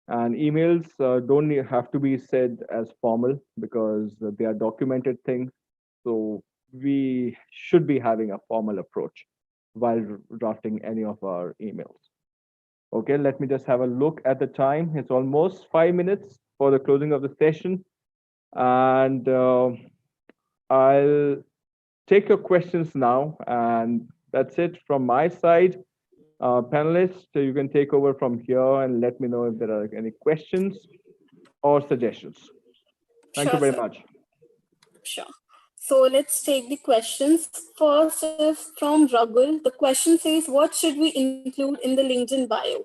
And emails don't have to be said as formal because they are documented things. So we should be having a formal approach while drafting any of our emails. Okay, let me just have a look at the time. It's almost 5 minutes for the closing of the session. And I'll take your questions now. And that's it from my side. Panelists, you can take over from here and let me know if there are any questions or suggestions. Thank you Sure, very sir. much. Sure. So let's take the questions. First is from Ragul. The question says, what should we include in the LinkedIn bio?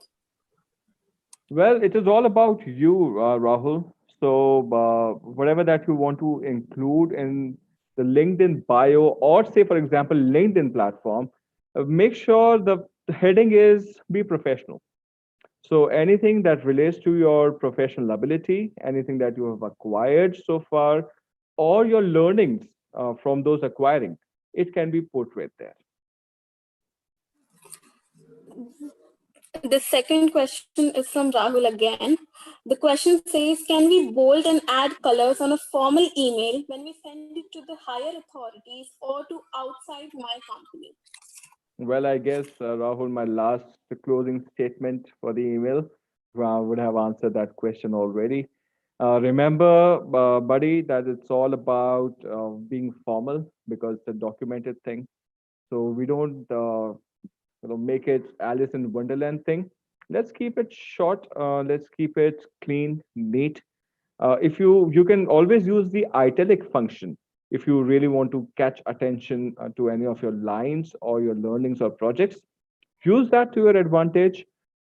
Well, it is all about you, Rahul. So, whatever that you want to include in the LinkedIn bio, or say, for example, LinkedIn platform, make sure the heading is be professional. So, anything that relates to your professional ability, anything that you have acquired so far, or your learnings from those acquiring, it can be portrayed there. The second question is from Rahul again. The question says, can we bold and add colors on a formal email when we send it to the higher authorities or to outside my company? Well, I guess, Rahul, my last closing statement for the email would have answered that question already. Remember, buddy, that it's all about being formal because it's a documented thing. So we don't, make it Alice in Wonderland thing. Let's keep it short. Let's keep it clean, neat. If you can always use the italic function if you really want to catch attention to any of your lines or your learnings or projects. Use that to your advantage.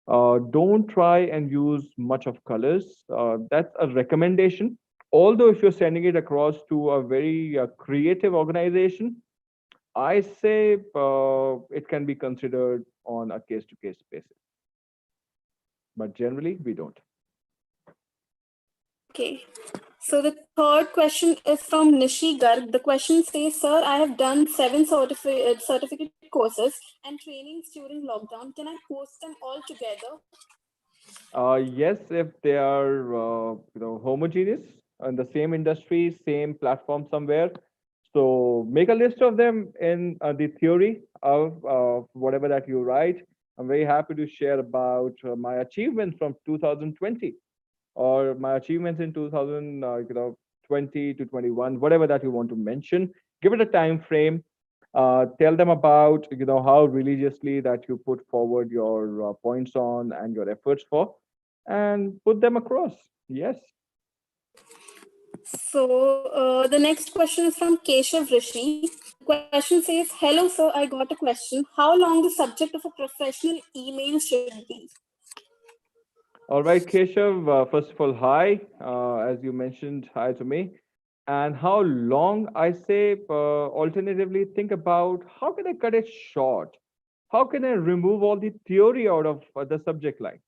Don't try and use much of colors. That's a recommendation. Although if you're sending it across to a very creative organization, I say it can be considered on a case to case basis, but generally we don't. Okay. So the third question is from Nishi Garg. The question says, Sir, I have done seven certificate courses and trainings during lockdown. Can I post them all together? Yes, if they are homogeneous in the same industry, same platform somewhere. So make a list of them in the theory of whatever that you write. I'm very happy to share about my achievements from 2020 or my achievements in 2020 to 21, whatever that you want to mention. Give it a time frame. Tell them about how religiously that you put forward your points on and your efforts for, and put them across. Yes. So the next question is from Keshav Rishi. The question says, Hello, sir, I got a question. How long the subject of a professional email should be? All right, Keshav. First of all, hi. As you mentioned, hi to me. And how long? I say, alternatively, think about how can I cut it short? How can I remove all the theory out of the subject line?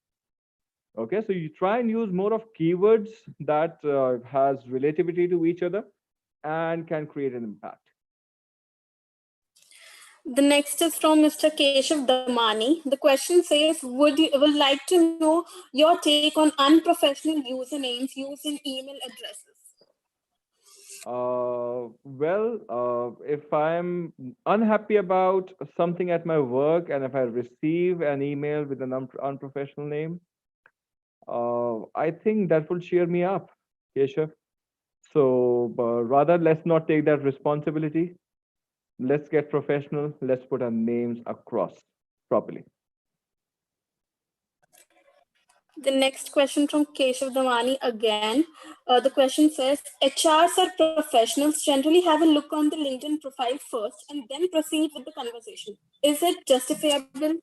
Okay, so you try and use more of keywords that has relativity to each other and can create an impact. The next is from Mr. Keshav Damani. The question says, would like to know your take on unprofessional usernames used in email addresses? If I'm unhappy about something at my work and if I receive an email with an unprofessional name, I think that will cheer me up, Keshav. So rather, let's not take that responsibility. Let's get professional. Let's put our names across properly. The next question from Keshav Damani again. The question says, HRs or professionals generally have a look on the LinkedIn profile first and then proceed with the conversation. Is it justifiable?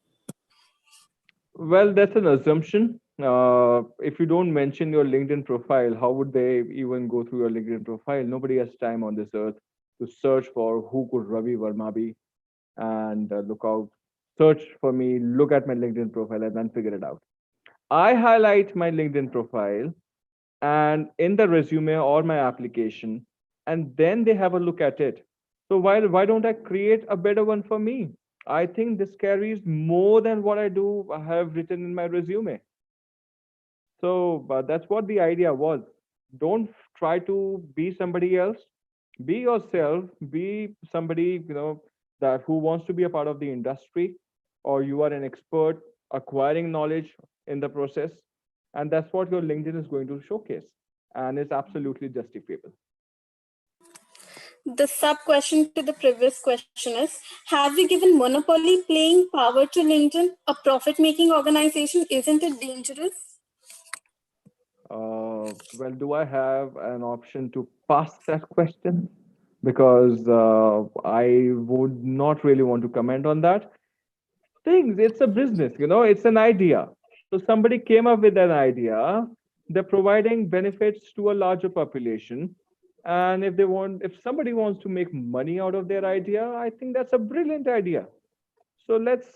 Well, that's an assumption. If you don't mention your LinkedIn profile, how would they even go through your LinkedIn profile? Nobody has time on this earth to search for who could Ravi Verma be and look out, search for me, look at my LinkedIn profile, and then figure it out. I highlight my LinkedIn profile and in the resume or my application, and then they have a look at it. So why don't I create a better one for me? I think this carries more than what I have written in my resume. So that's what the idea was. Don't try to be somebody else. Be yourself. Be somebody that who wants to be a part of the industry, or you are an expert acquiring knowledge in the process, and that's what your LinkedIn is going to showcase, and it's absolutely justifiable. The sub question to the previous question is, have we given monopoly playing power to LinkedIn, a profit making organization? Isn't it dangerous? Well, do I have an option to pass that question? Because I would not really want to comment on that. Things, it's a business, it's an idea. So somebody came up with an idea. They're providing benefits to a larger population. And if somebody wants to make money out of their idea, I think that's a brilliant idea. So let's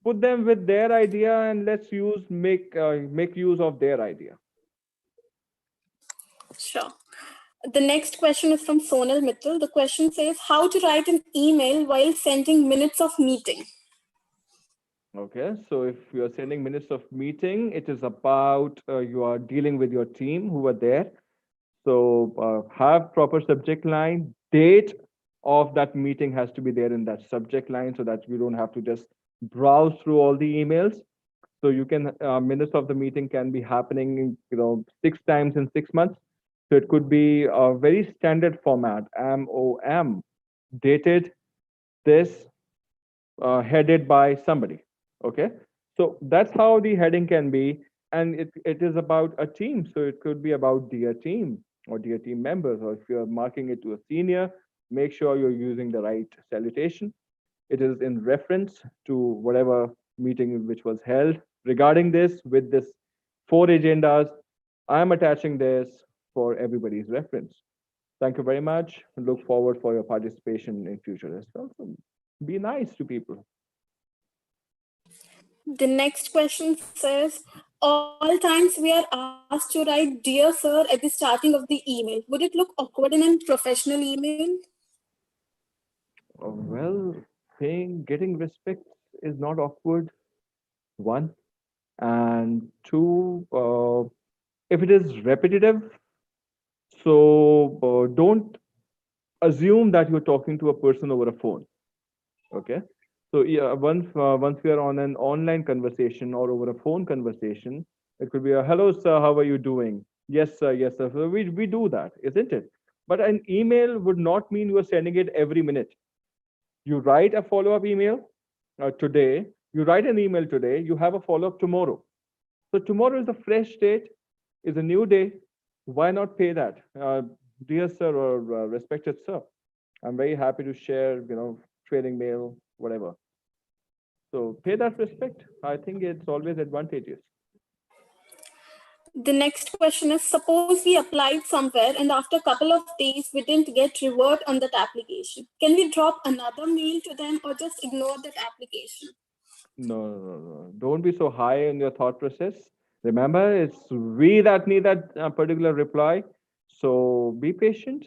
put them with their idea and let's make use of their idea. Sure. The next question is from Sonal Mittal. The question says, how to write an email while sending minutes of meeting? Okay, so if you're sending minutes of meeting, it is about you are dealing with your team who are there. So have proper subject line, date, of that meeting has to be there in that subject line so that you don't have to just browse through all the emails. So you can minutes of the meeting can be happening, 6 times in 6 months. So it could be a very standard format, MOM, dated this, headed by somebody. Okay, so that's how the heading can be, and it is about a team. So it could be about dear team or dear team members, or if you're marking it to a senior, make sure you're using the right salutation. It is in reference to whatever meeting which was held regarding this with this four agendas. I'm attaching this for everybody's reference. Thank you very much. Look forward for your participation in future as well. So be nice to people. The next question says, all times we are asked to write "Dear Sir" at the starting of the email. Would it look awkward in a professional email? Well, getting respect is not awkward. One and two, if it is repetitive, so don't assume that you're talking to a person over a phone. Okay, so yeah, once we are on an online conversation or over a phone conversation, it could be a hello sir, how are you doing? Yes sir, yes sir. So we do that, isn't it? But an email would not mean you are sending it every minute. You write a follow-up email today, you write an email today, you have a follow-up tomorrow. So tomorrow is a fresh date, is a new day. Why not pay that? Dear sir or respected sir, I'm very happy to share, training mail, whatever. So pay that respect. I think it's always advantageous. The next question is, suppose we applied somewhere and after a couple of days we didn't get reward on that application. Can we drop another mail to them or just ignore that application? No, no, no, no. Don't be so high in your thought process. Remember, it's we that need that particular reply. So be patient.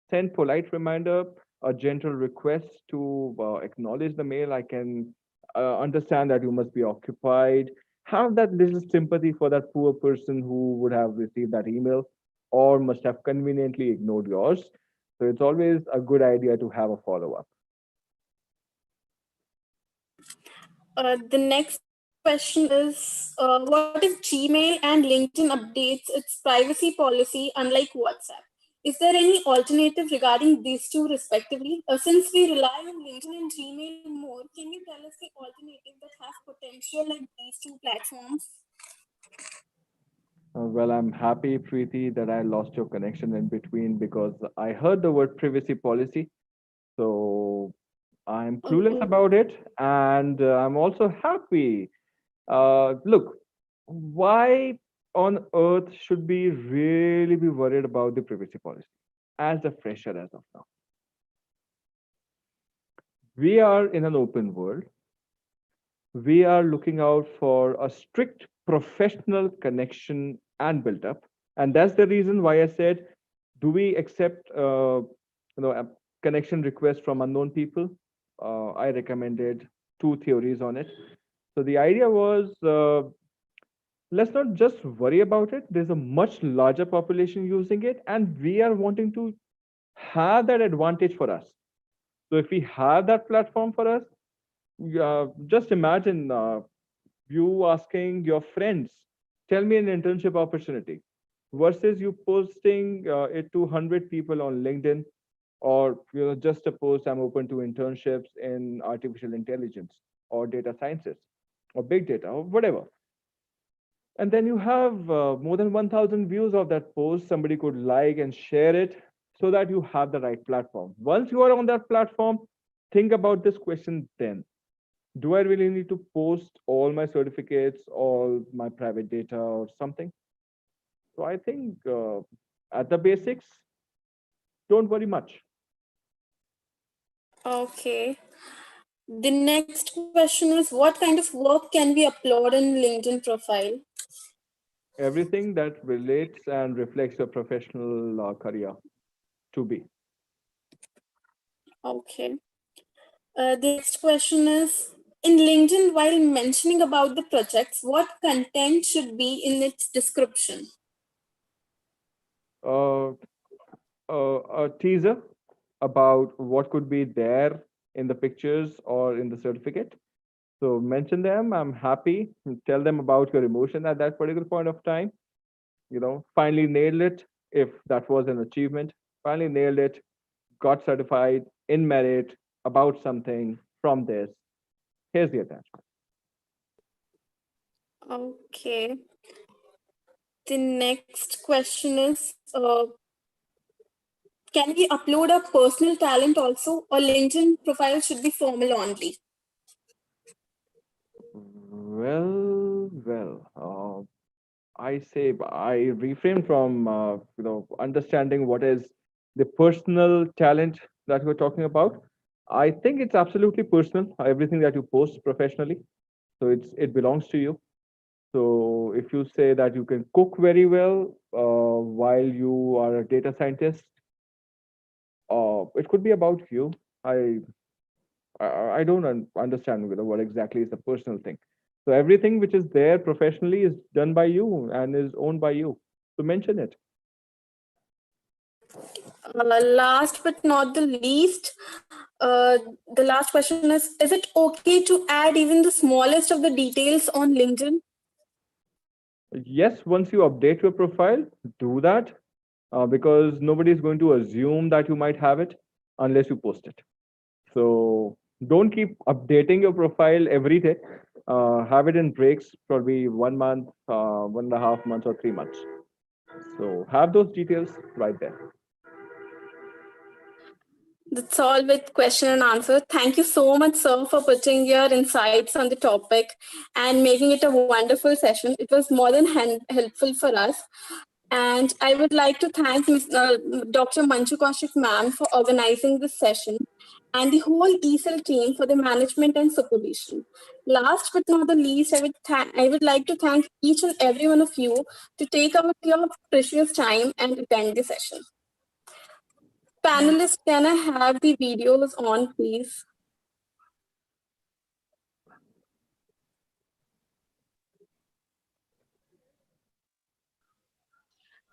Send polite reminder, a gentle request to acknowledge the mail. I can understand that you must be occupied. Have that little sympathy for that poor person who would have received that email or must have conveniently ignored yours. So it's always a good idea to have a follow up. The next question is, what if Gmail and LinkedIn updates its privacy policy unlike WhatsApp? Is there any alternative regarding these two respectively? Since we rely on LinkedIn and Gmail more, can you tell us the alternative that has potential like these two platforms? Well, I'm happy, Preeti, that I lost your connection in between because I heard the word privacy policy. So I'm clueless Okay. about it. And I'm also happy. Look, why on earth should we really be worried about the privacy policy as a fresher as of now? We are in an open world. We are looking out for a strict professional connection and build up. And that's the reason why I said, do we accept a connection request from unknown people? I recommended two theories on it. So the idea was, let's not just worry about it. There's a much larger population using it, and we are wanting to have that advantage for us. So if we have that platform for us, just imagine you asking your friends, tell me an internship opportunity, versus you posting it to 100 people on LinkedIn, or just a post, I'm open to internships in artificial intelligence or data sciences or big data or whatever. And then you have more than 1,000 views of that post. Somebody could like and share it so that you have the right platform. Once you are on that platform, think about this question then. Do I really need to post all my certificates, all my private data or something? So I think at the basics, don't worry much. Okay. The next question is, what kind of work can we upload in LinkedIn profile? Everything that relates and reflects your professional career to be. Okay. The next question is, in LinkedIn, while mentioning about the projects, what content should be in its description? Uh, a teaser, about what could be there in the pictures or in the certificate. So mention them. I'm happy. Tell them about your emotion at that particular point of time. Finally nailed it. If that was an achievement, finally nailed it, got certified in merit about something from this. Here's the attachment. Okay. The next question is, can we upload our personal talent also, or LinkedIn profile should be formal only? Well. I say I refrain from understanding what is the personal talent that we're talking about. I think it's absolutely personal. Everything that you post professionally, so it belongs to you. So if you say that you can cook very well while you are a data scientist, it could be about you. I I don't understand what exactly is the personal thing. So everything which is there professionally is done by you and is owned by you. So mention it. Last but not the least, the last question is it okay to add even the smallest of the details on LinkedIn? Yes, once you update your profile, do that because nobody is going to assume that you might have it unless you post it. So don't keep updating your profile every day. Have it in breaks, probably 1 month, 1.5 months, or 3 months. So have those details right there. That's all with question and answer. Thank you so much, sir, for putting your insights on the topic and making it a wonderful session. It was more than helpful for us. And I would like to thank Dr. Manju Kaushik ma'am for organizing this session and the whole ESL team for the management and supervision. Last but not the least, I would like to thank each and every one of you to take out your precious time and attend the session. Panelists, can I have the videos on, please?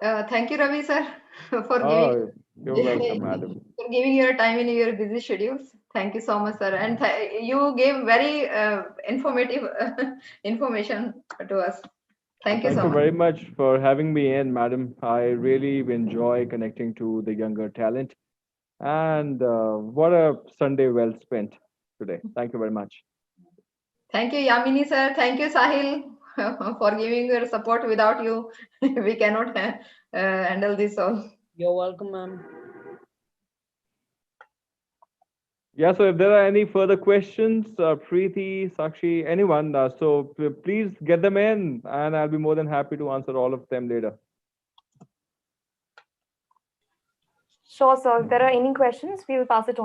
Thank you, Ravi sir, for Oh, you're welcome, madam. giving your time in your busy schedules. Thank you so much, sir, and you gave very informative information to us. Thank you Thank so you much. very much for having me in, madam. I really enjoy connecting to the younger talent. And what a Sunday well spent today. Thank you very much. Thank you, Yamini sir. Thank you, Sahil, for giving your support. Without you, we cannot handle this all. You're welcome, ma'am. Yeah, so if there are any further questions, Preeti, Sakshi, anyone, please get them in and I'll be more than happy to answer all of them later. Sure, sir. If there are any questions, we will pass it on.